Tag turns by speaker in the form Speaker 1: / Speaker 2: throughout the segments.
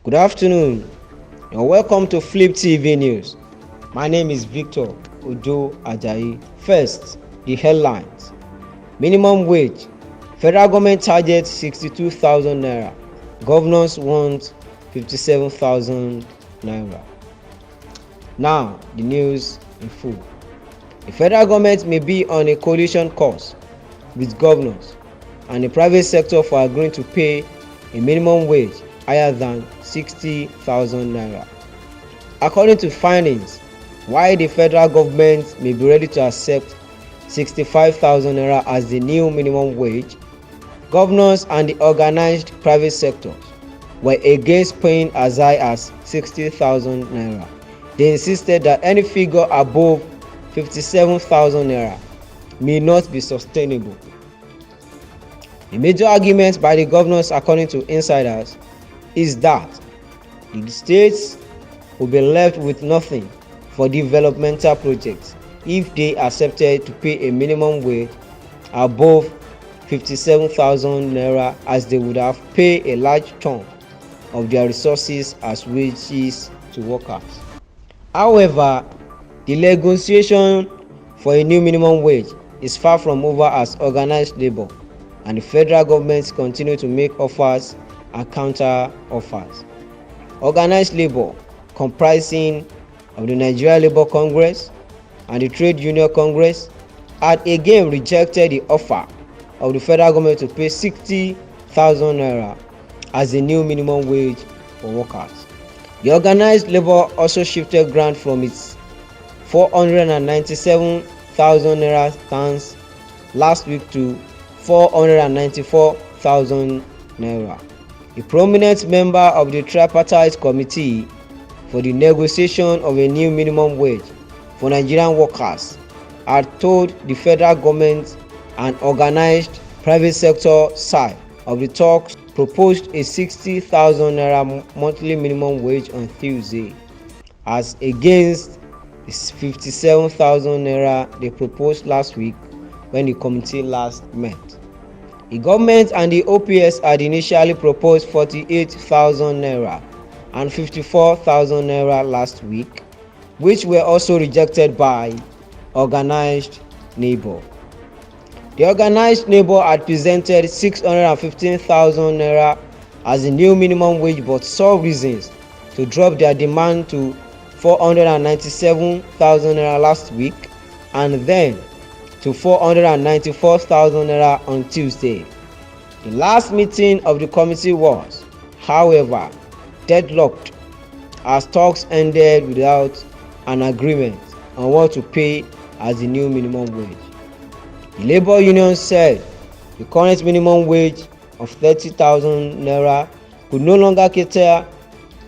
Speaker 1: Good afternoon and welcome to Flip TV News. My name is Victor Ojo Ajayi. First, the headlines. Minimum wage. Federal government targets 62,000 naira. Governors want 57,000 naira. Now, the news in full. The federal government may be on a coalition course with governors and the private sector for agreeing to pay a minimum wage higher than 60,000 naira. According to findings, while the federal government may be ready to accept 65,000 naira as the new minimum wage, governors and the organized private sectors were against paying as high as 60,000 naira. They insisted that any figure above 57,000 naira may not be sustainable. The major argument by the governors, according to insiders, is that the states will be left with nothing for developmental projects if they accepted to pay a minimum wage above 57,000 naira, as they would have paid a large chunk of their resources as wages to workers. However, the negotiation for a new minimum wage is far from over, as organized labor and the federal government continue to make offers and counter offers. Organized labor, comprising of the Nigeria Labour Congress and the Trade Union Congress, had again rejected the offer of the federal government to pay 60,000 naira as the new minimum wage for workers. The organized labor also shifted ground from its 497,000 naira stance last week to 494,000 naira. A prominent member of the tripartite committee for the negotiation of a new minimum wage for Nigerian workers had told the federal government and organized private sector side of the talks proposed a 60,000 naira monthly minimum wage on Tuesday, as against the 57,000 naira they proposed last week when the committee last met. The government and the OPS had initially proposed 48,000 naira and 54,000 naira last week, which were also rejected by organized labor. The organized labor had presented 615,000 naira as the new minimum wage, but saw reasons to drop their demand to 497,000 naira last week and then to 494,000 naira on Tuesday. The last meeting of the committee was, however, deadlocked as talks ended without an agreement on what to pay as the new minimum wage. The labor union said the current minimum wage of 30,000 naira could no longer cater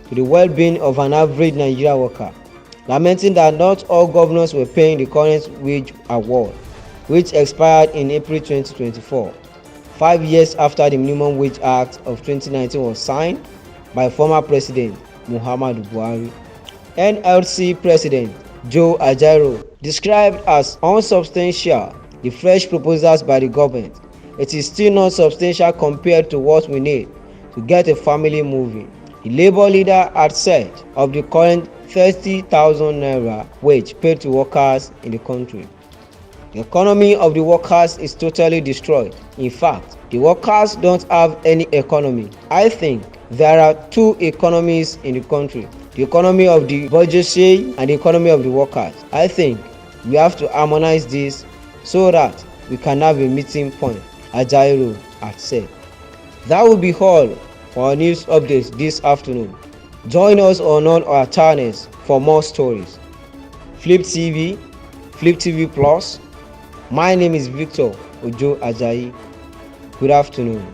Speaker 1: to the well-being of an average Nigerian worker, lamenting that not all governors were paying the current wage award, which expired in April 2024, 5 years after the Minimum Wage Act of 2019 was signed by former President Muhammadu Buhari. NLC President Joe Ajaero described as unsubstantial the fresh proposals by the government. It is still not substantial compared to what we need to get a family moving. The labor leader had said of the current 30,000 naira wage paid to workers in the country, the economy of the workers is totally destroyed. In fact, the workers don't have any economy. I think there are two economies in the country: the economy of the bourgeoisie and the economy of the workers. I think we have to harmonize this so that we can have a meeting point, Ajaero had said. That will be all for our news updates this afternoon. Join us on all our channels for more stories. Flip TV, Flip TV Plus. My name is Victor Ojo Ajayi. Good afternoon.